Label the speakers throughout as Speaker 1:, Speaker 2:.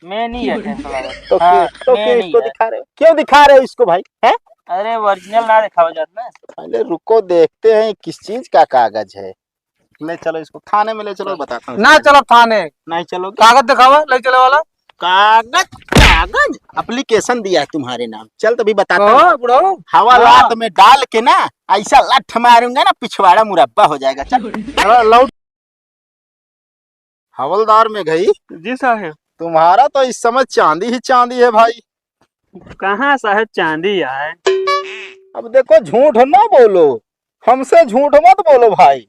Speaker 1: मैं नहीं है टेंशन
Speaker 2: तो
Speaker 1: हाँ,
Speaker 2: तो
Speaker 1: मैं
Speaker 2: क्यों
Speaker 1: नहीं
Speaker 2: इसको
Speaker 1: है।
Speaker 2: दिखा रहे हो, क्यों दिखा रहे हो इसको भाई है?
Speaker 1: अरे ओरिजिनल ना दिखाओ जात ना।
Speaker 2: पहले रुको देखते हैं किस चीज का कागज है। ले चलो इसको थाने में, ले चलो बताता हूँ
Speaker 3: ना
Speaker 2: इसका।
Speaker 3: चलो थाने।
Speaker 2: नहीं चलोगे?
Speaker 3: कागज दिखावा ले चले वाला।
Speaker 2: कागज? कागज एप्लीकेशन दिया है तुम्हारे नाम, चल तभी बताता हूँ।
Speaker 3: कहो बुढ़ाओ।
Speaker 2: हवालात में डाल के ना ऐसा लठ मारूंगा ना पिछवाड़ा मुरब्बा हो जाएगा। चल
Speaker 3: चलो लौट।
Speaker 2: हवलदार में गई।
Speaker 1: जी साहब।
Speaker 2: तुम्हारा तो इस समय चांदी ही चांदी है भाई।
Speaker 1: कहाँ साहब चांदी है?
Speaker 2: अब देखो झूठ ना बोलो, हमसे झूठ मत बोलो भाई।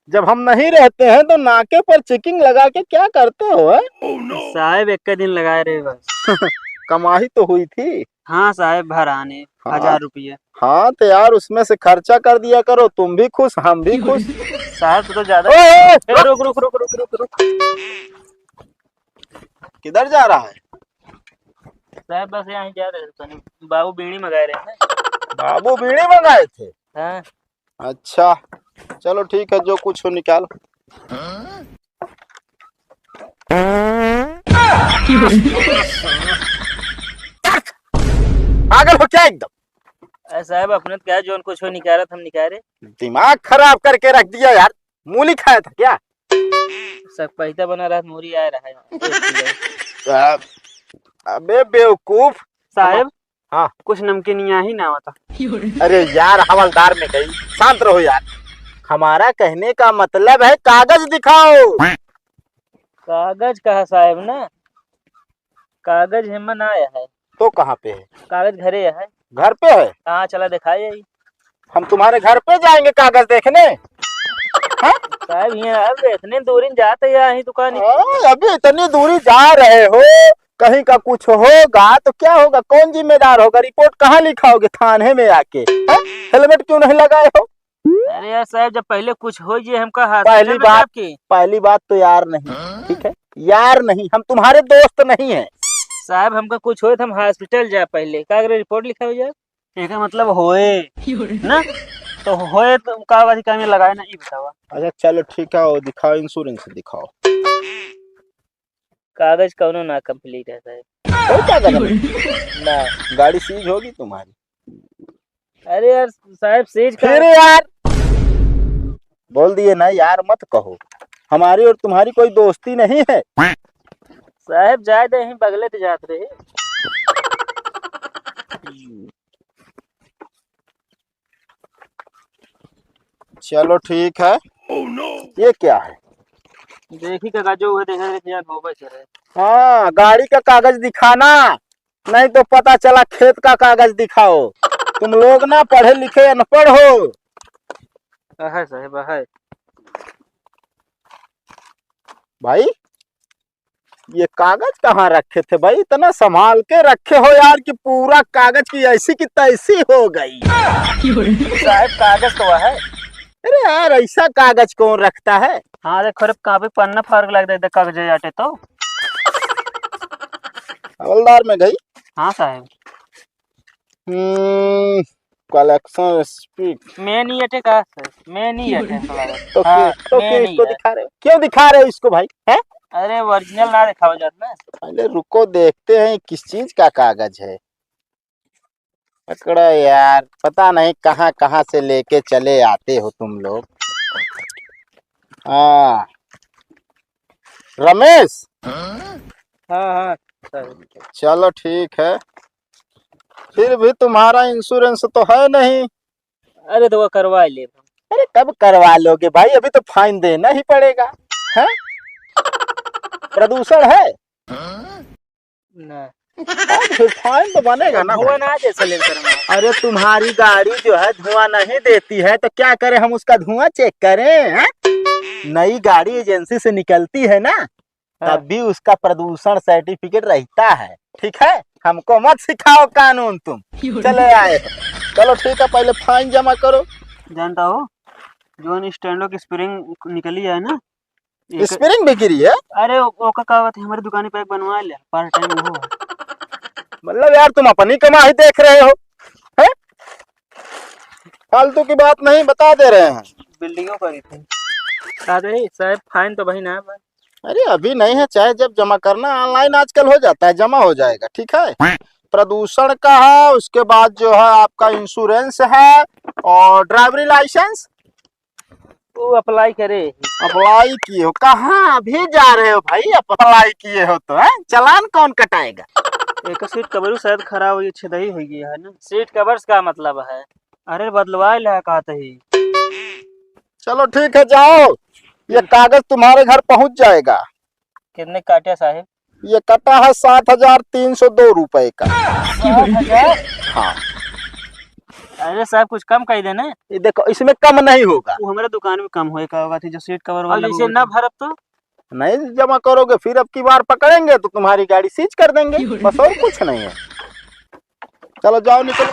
Speaker 2: जब हम नहीं रहते हैं तो नाके पर चेकिंग लगा के क्या करते हो है?
Speaker 1: साहब एक दिन लगाए रहे बस।
Speaker 2: कमाई तो हुई थी।
Speaker 1: हाँ साहब भर आने
Speaker 2: हाँ
Speaker 1: 1000 रुपये।
Speaker 2: हाँ तो यार उसमें से खर्चा कर दिया करो, तुम भी खुश हम भी खुश।
Speaker 1: साहब तो ज्यादा।
Speaker 2: ओए,
Speaker 1: रुक रुक रुक रुक रुक रुक।
Speaker 2: किधर जा रहा है?
Speaker 1: साहब बस यहाँ जा रहे थे, बाबू बीड़ी मंगाए रहे हैं।
Speaker 2: बाबू बीड़ी मंगाए थे?
Speaker 1: हाँ।
Speaker 2: अच्छा चलो ठीक है, जो कुछ हो निकाल। पागल हो क्या एकदम?
Speaker 1: अरे साहब अपने तो क्या जोन कुछ हो निकाला था हम निकाले।
Speaker 2: दिमाग खराब करके रख दिया यार। मूली खाया था क्या?
Speaker 1: सब पैसा बना रहा मूरी आ रहा है।
Speaker 2: अबे बेवकूफ।
Speaker 1: साहब
Speaker 2: हाँ
Speaker 1: कुछ नमकीन यहाँ ही ना होता।
Speaker 2: अरे यार हवलदार में गई, शांत रहो यार। हमारा कहने का मतलब है कागज दिखाओ।
Speaker 1: कागज कहा साहब ना, कागज हिम्मत आया है।
Speaker 2: तो कहाँ पे है?
Speaker 1: कागज घरे है।
Speaker 2: घर पे है?
Speaker 1: हाँ चला दिखाई।
Speaker 2: हम तुम्हारे घर पे जाएंगे कागज देखने?
Speaker 1: साहब यहाँ अब इतने दूरी जाते यहाँ ही दुकान।
Speaker 2: अभी इतनी दूरी जा रहे हो, कहीं का कुछ होगा तो क्या होगा? कौन जिम्मेदार होगा? रिपोर्ट कहाँ लिखाओगे? थाने में आके। हेलमेट क्यों नहीं लगाए हो?
Speaker 1: अरे यार साहब जब पहले कुछ हो ये हमका हाथ
Speaker 2: पहली बात तो यार नहीं, ठीक है यार नहीं, हम तुम्हारे दोस्त नहीं है।
Speaker 1: साहब हमका कुछ हो तो हम हॉस्पिटल जा पहले कागज रिपोर्ट लिखा हो जाए। एक मतलब होए ना तो होए तो कागज का में लगाए ना ये बतावा।
Speaker 2: अच्छा चलो ठीक है, वो दिखाओ, इंश्योरेंस दिखाओ।
Speaker 1: कागज कौनो ना कंप्लीट है साहब।
Speaker 2: कोई कागज नहीं ना, गाड़ी सीज होगी तुम्हारी।
Speaker 1: अरे यार साहब सेज का
Speaker 2: फिर यार बोल दिए ना, यार मत कहो। हमारी और तुम्हारी कोई दोस्ती नहीं है।
Speaker 1: साहब जाए दे ही बगले तो जात रहे।
Speaker 2: चलो ठीक है। ये क्या है?
Speaker 1: देखी का जो हुआ देखा यार मोबाइल चल रहा
Speaker 2: हाँ गाड़ी का कागज दिखाना, नहीं तो पता चला खेत का कागज दिखाओ। तुम लोग ना पढ़े लिखे अनपढ़ हो।
Speaker 1: है साहब है।
Speaker 2: भाई ये कागज कहाँ रखे थे भाई? इतना संभाल के रखे हो यार कि पूरा कागज की ऐसी की तैसी हो गई।
Speaker 1: साहब कागज तो है।
Speaker 2: अरे यार ऐसा कागज कौन रखता है?
Speaker 1: हाँ देखो रे काफी पन्ना फर्क लग रहा है कागज जाटे तो।
Speaker 2: हवलदार में गई।
Speaker 1: हाँ साहब।
Speaker 2: Collection speak.
Speaker 1: मैं नहीं अटे का मैं नहीं अटे
Speaker 2: तो
Speaker 1: हाँ,
Speaker 2: क्यों
Speaker 1: मैं नहीं
Speaker 2: इसको
Speaker 1: है।
Speaker 2: दिखा रहे हो, क्यों दिखा रहे हो इसको भाई है?
Speaker 1: अरे ओरिजिनल ना दिखाओ जात ना।
Speaker 2: पहले रुको देखते हैं किस चीज का कागज है। पकड़ो यार, पता नहीं कहाँ कहाँ से लेके चले आते हो तुम लोग। हाँ रमेश।
Speaker 1: हाँ हाँ सर।
Speaker 2: चलो ठीक है, फिर भी तुम्हारा इंश्योरेंस तो है नहीं।
Speaker 1: अरे तो वो करवा ले।
Speaker 2: अरे कब करवा लोगे भाई? अभी तो फाइन देना ही पड़ेगा है। प्रदूषण है
Speaker 1: ना
Speaker 2: फिर फाइन तो बनेगा ना
Speaker 1: धुआं
Speaker 2: भाई।
Speaker 1: ना जैसे ले करना।
Speaker 2: अरे तुम्हारी गाड़ी जो है धुआं नहीं देती है तो क्या करें, हम उसका धुआं चेक करें है? नई गाड़ी एजेंसी से निकलती है ना, तब भी उसका प्रदूषण सर्टिफिकेट रहता है। ठीक है, हमको मत सिखाओ कानून तुम। चले आए चलो ठीक है, पहले फाइन जमा करो।
Speaker 1: जानता हो जो स्टैंडो की स्प्रिंग निकली है ना,
Speaker 2: स्प्रिंग भी गिरी है?
Speaker 1: अरे ओका कहावत है हमारी दुकान पे एक बनवा ले पार्ट टाइम वो।
Speaker 2: मतलब यार तुम अपनी कमाई देख रहे हो है? फालतू की बात नहीं, बता दे रहे हैं।
Speaker 1: बिल्डिंगों करी थी। अरे साहब फाइन तो भाई ना है।
Speaker 2: अरे अभी नहीं है, चाहे जब जमा करना ऑनलाइन आजकल हो जाता है, जमा हो जाएगा। ठीक है, प्रदूषण का है, उसके बाद जो है आपका इंश्योरेंस है और ड्राइवरी लाइसेंस।
Speaker 1: वो अप्लाई करे।
Speaker 2: अप्लाई किए हो? कहाँ अभी जा रहे हो भाई? अप्लाई किए हो तो है, चलान कौन कटाएगा?
Speaker 1: एक सीट कवर शायद खराब हुई, छेदई हुई गई है ना। सीट कवर्स का मतलब है? अरे बदलवा ले कहते ही।
Speaker 2: चलो ठीक है, जाओ, ये कागज तुम्हारे घर पहुंच जाएगा।
Speaker 1: कितने काटे साहिब?
Speaker 2: ये कटा है 7,302 रुपए का।
Speaker 1: 7,000?
Speaker 2: हाँ,
Speaker 1: अरे साहब कुछ कम कर देना।
Speaker 2: ये देखो, इसमें कम नहीं होगा।
Speaker 1: वो हमारे दुकान में कम होए का होगा थी जो सीट कवर वाला। जैसे ना भरब तो
Speaker 2: नहीं जमा करोगे फिर अब की बार पकड़ेंगे तो तुम्हारी गाड़ी सीज कर देंगे, बस और कुछ नहीं है। चलो जाओ, निकलो,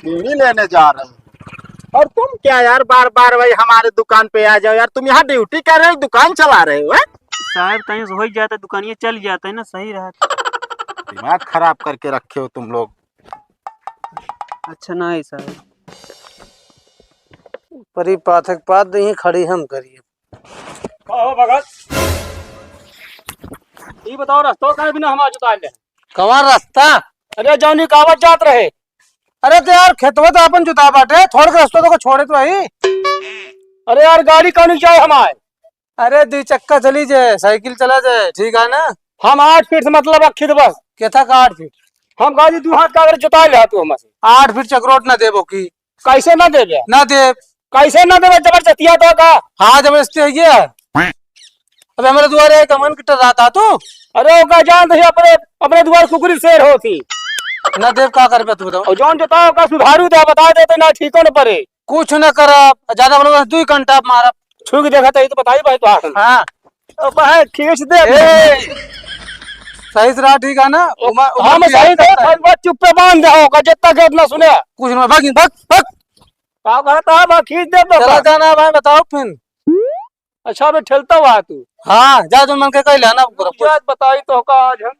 Speaker 2: बीड़ी लेने जा रहे हो। और तुम क्या यार, बार बार भाई हमारे दुकान पे आ जाओ यार, तुम यहाँ ड्यूटी कर रहे हो, दुकान चला रहे हो?
Speaker 1: साहब कहीं से हो ही जाता है, दुकानिया चल जाता है ना, सही रहता।
Speaker 2: दिमाग खराब करके रखे हो तुम लोग।
Speaker 1: अच्छा नहीं साहब,
Speaker 3: परी पाथक पात नहीं खड़ी हम करिए।
Speaker 1: हो भगत, ये बताओ रास्ता का बिना हम आज उतार ले।
Speaker 3: कवार रास्ता?
Speaker 1: अरे जौनी कावत जात रहे।
Speaker 3: अरे तो यार खेतवा तो अपन जुता बाटे, थोड़ के रास्ता तो छोड़े तो वही।
Speaker 1: अरे यार गाड़ी कौन जाए हमारे?
Speaker 3: अरे 2 चक्का चली जाए, साइकिल चला जाए, ठीक है ना।
Speaker 1: हम 8 फीट से मतलब रखी तो बस।
Speaker 3: केथा का 8 फीट?
Speaker 1: हम गाड़ी 2 हाथ का अगर जुता ले तू हमसे।
Speaker 3: 8 फीट चक्रोट ना देबो की?
Speaker 1: कैसे ना देवे?
Speaker 3: ना दे।
Speaker 1: कैसे ना देवे? जबरदस्तिया तो का।
Speaker 3: हाँ जबरदस्ती है ये। अब हमारे द्वारे कमन कितना रात आ तू?
Speaker 1: अरे ओका जान तो अपने अपने द्वार कुकुरी शेर होती।
Speaker 3: ना देव का कर पे तू बताओ।
Speaker 1: और जौन जुता का सुधारू दे बता देते ना, ठीक न पड़े।
Speaker 3: कुछ न कर, ज्यादा बोलो 2 घंटा मारा
Speaker 1: छू के देखा तो बताई भाई तो।
Speaker 3: हाँ
Speaker 1: अब है खींच दे।
Speaker 3: सही से रहा, ठीक है ना।
Speaker 1: हम सही थे, बस चुप पे बांध दे होगा जब तक इतना सुने।
Speaker 3: कुछ न भाग भाग भाग।
Speaker 1: का कहता है खींच दे तो
Speaker 3: चला जाना भाई, बताओ फिर।
Speaker 1: अच्छा मैं ठेलता हुआ तू।
Speaker 3: हाँ जा, जो मन के कह लेना।
Speaker 1: बताई तो का आज हम।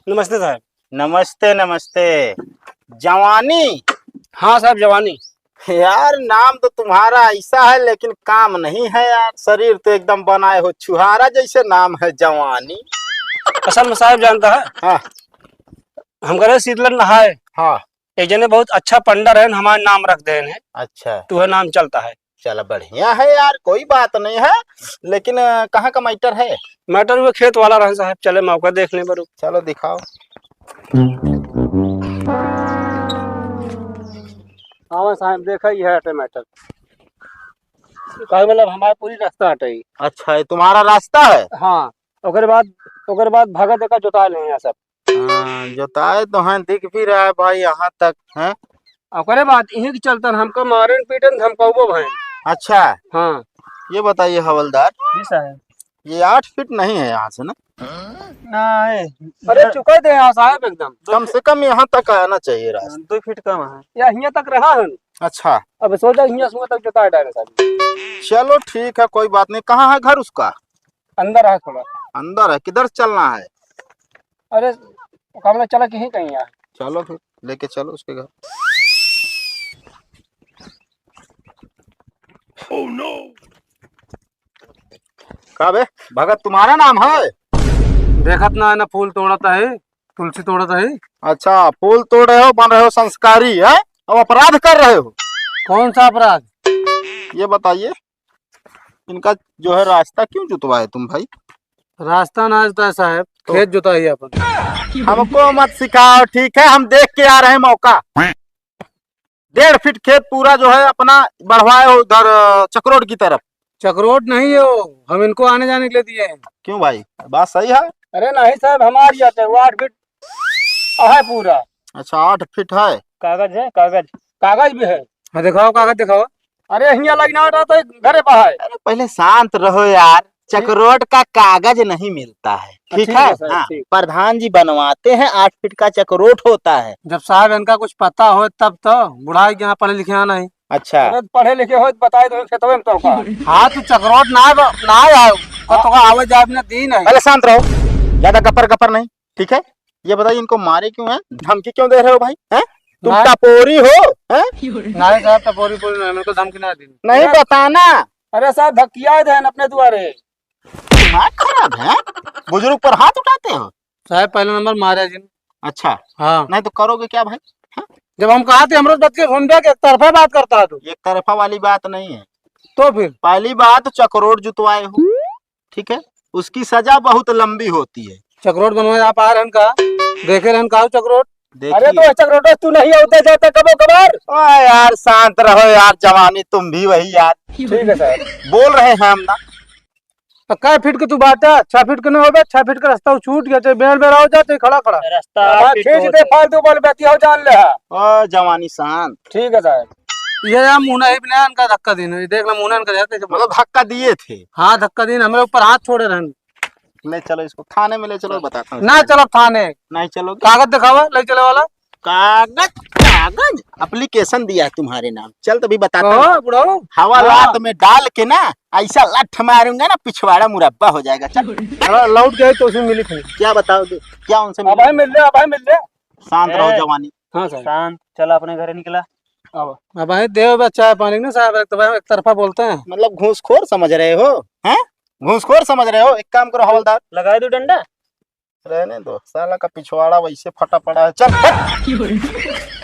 Speaker 1: नमस्ते साहब।
Speaker 2: नमस्ते नमस्ते। जवानी?
Speaker 1: हाँ साहब जवानी।
Speaker 2: यार नाम तो तुम्हारा ऐसा है लेकिन काम नहीं है यार, शरीर तो एकदम बनाए हो छुहारा जैसे, नाम है जवानी।
Speaker 1: असल में साहब जानता है,
Speaker 2: हाँ
Speaker 1: हम करे शीतलन नहाए।
Speaker 2: हाँ,
Speaker 1: एक जने बहुत अच्छा पंडर है, हमारे नाम रख दे हैं।
Speaker 2: अच्छा
Speaker 1: तू है नाम चलता है।
Speaker 2: चलो बढ़िया है यार, कोई बात नहीं है, लेकिन कहाँ का मैटर है?
Speaker 1: मैटर हुए खेत वाला रहे साहब, चले मौका देखने पर।
Speaker 2: चलो दिखाओ।
Speaker 1: हाँ साहब देखा ही है मैटर। मतलब हमारा पूरी रास्ता हटे।
Speaker 2: अच्छा ये तुम्हारा रास्ता है?
Speaker 1: हाँ ओकर बाद भगत का जोता ले यहाँ सब।
Speaker 2: जोताए तो हैं, दिख भी रहा है भाई यहाँ तक है।
Speaker 1: ओकरे बाद यही के चलतन हमको मारन पीटन धमकाओ भाई।
Speaker 2: अच्छा
Speaker 1: हाँ
Speaker 2: ये बताइए हवलदार,
Speaker 1: जी साहब,
Speaker 2: ये 8 फीट नहीं है यहाँ से ना?
Speaker 1: नहीं अरे चुका दे यहाँ साहब, एकदम
Speaker 2: कम से कम यहाँ तक आना चाहिए रास्ता।
Speaker 1: 2 फीट कम है या यहाँ तक रहा है।
Speaker 2: अच्छा
Speaker 1: अब सोचा यहाँ सुबह तक जोता डाले साहब।
Speaker 2: चलो ठीक है, कोई बात नहीं। कहाँ है घर उसका?
Speaker 1: अंदर है थोड़ा।
Speaker 2: अंदर है? किधर चलना है?
Speaker 1: अरे कामला चला कहीं कहीं यार।
Speaker 2: चलो फिर लेके चलो उसके घर। Oh no! का बे भगत तुम्हारा नाम है?
Speaker 3: देखत ना है ना, फूल तोड़ता है, तुलसी तोड़ता है।
Speaker 2: अच्छा फूल तोड़ रहे हो, बन रहे हो संस्कारी है, अब अपराध कर रहे हो।
Speaker 3: कौन सा अपराध?
Speaker 2: ये बताइए इनका जो है रास्ता क्यों जुतवाए तुम भाई?
Speaker 3: रास्ता ना जुता है साहब, खेत जुता है अपन।
Speaker 2: हमको मत सिखाओ ठीक है, हम देख के आ रहे हैं मौका। 1.5 फीट खेत पूरा जो है अपना बढ़वाए हो उधर चक्रोड की तरफ।
Speaker 3: चक्रोट नहीं है वो, हम इनको आने जाने के लिए दिए हैं।
Speaker 2: क्यों भाई, बात सही है?
Speaker 1: अरे नहीं साहब हमारी आते वो 8 फीट है पूरा।
Speaker 2: अच्छा 8 फीट है?
Speaker 1: कागज है, कागज भी है।
Speaker 3: हाँ दिखाओ कागज दिखाओ।
Speaker 1: अरे यहाँ लगना रहा तो घरे पर है।
Speaker 2: अरे पहले शांत रहो यार, चक्रोट का कागज नहीं मिलता है, ठीक है? हाँ, प्रधान जी बनवाते हैं, 8 फीट का चक्रोट होता है।
Speaker 3: जब साहब इनका कुछ पता हो तब तो, बुढ़ाई के यहाँ पढ़े लिखे आना है।
Speaker 2: अच्छा
Speaker 1: पढ़े लिखे हो बताए तो खेतवे में तो का।
Speaker 3: हाँ तू चक्रोट ना आओ तो आवे जाब ना दी नहीं।
Speaker 2: पहले शांत रहो, ज्यादा गपर गपर नहीं, ठीक है? ये बताइए इनको मारे क्यों हैं? धमकी क्यों दे रहे हो भाई? हैं? तुम
Speaker 3: ना-
Speaker 2: टपोरी हो? हैं?
Speaker 3: नहीं साहब टपोरी पूरी नहीं, मेरे को धमकी ना दी।
Speaker 2: नहीं बताना।
Speaker 3: अरे साहब धक्किया थे अपने द्वारे।
Speaker 2: दिमाग खराब है? बुजुर्ग पर हाथ उठाते हो?
Speaker 3: साहब पहले नंबर मारे जिन।
Speaker 2: अच्छा,
Speaker 3: हाँ
Speaker 2: नहीं तो करोगे क्या भाई?
Speaker 3: जब हम कहा थे अमृत बच के फोन पे एक तरफा बात करता है तू।
Speaker 2: एक तरफा वाली बात नहीं है।
Speaker 3: तो फिर
Speaker 2: पहली बात चक्रोट जुतवाए हो, ठीक है, उसकी सजा बहुत लंबी होती है।
Speaker 3: चक्रोट बनवाए आप आ रहे का देखे रहन का चक्रोट।
Speaker 2: देखिए
Speaker 3: चक्रोट तू नहीं होता जाता कबो कभार।
Speaker 2: ओए यार शांत रहो यार, जवानी तुम भी वही यार।
Speaker 3: ठीक है सर।
Speaker 2: बोल रहे हैं हम ना।
Speaker 3: तो कै फीट के तू बात है 6 फीट के नहीं होबे 6 फीट का रास्ता छूट गया चाहे बेल बेरा हो जाते खड़ा खड़ा
Speaker 1: रास्ता
Speaker 3: खींच दे फालतू बोल बेती हो जान ले।
Speaker 2: ओ जवानी शांत।
Speaker 3: ठीक है साहब। ये यार मुन्ना ही बिना का धक्का दिन देख ला मुन्ना का जाते
Speaker 2: मतलब धक्का दिए थे?
Speaker 3: हाँ धक्का दिन हमारे ऊपर हाथ छोड़े रहन।
Speaker 2: ले चलो इसको थाने में ले चलो, बताता हूँ।
Speaker 3: ना चलो थाने
Speaker 2: नहीं चलोगे?
Speaker 3: कागज दिखावा ले चले वाला।
Speaker 2: कागज कागज एप्लीकेशन दिया है तुम्हारे नाम। चल तभी बताता हूँ।
Speaker 3: कहो बुढ़ाओ
Speaker 2: हवालात में डाल के ना ऐसा लठ मारूंगा ना पिछवाड़ा मुरब्बा हो जाएगा। चल
Speaker 3: लौट गए तो उसमें मिली थी।
Speaker 2: क्या बताओगे? क्या उनसे
Speaker 3: अब
Speaker 2: मिला?
Speaker 3: भाई मिल ले अब भाई मिल ले।
Speaker 2: शांत रहो
Speaker 1: ए।
Speaker 2: जवानी।
Speaker 3: हाँ सर
Speaker 1: शांत, चला अपने घर निकला।
Speaker 3: अब भाई देव बच्चा है पानी ना साहब एक तो भाई एक तरफा बोलते हैं।
Speaker 2: मतलब घूसखोर समझ रहे हो? हैं? घूसखोर समझ रहे हो? एक काम करो हवलदार,
Speaker 1: लगा दो डंडा।
Speaker 2: रहने दो, साला का पिछवाड़ा वैसे फटा पड़ा है। चल हट।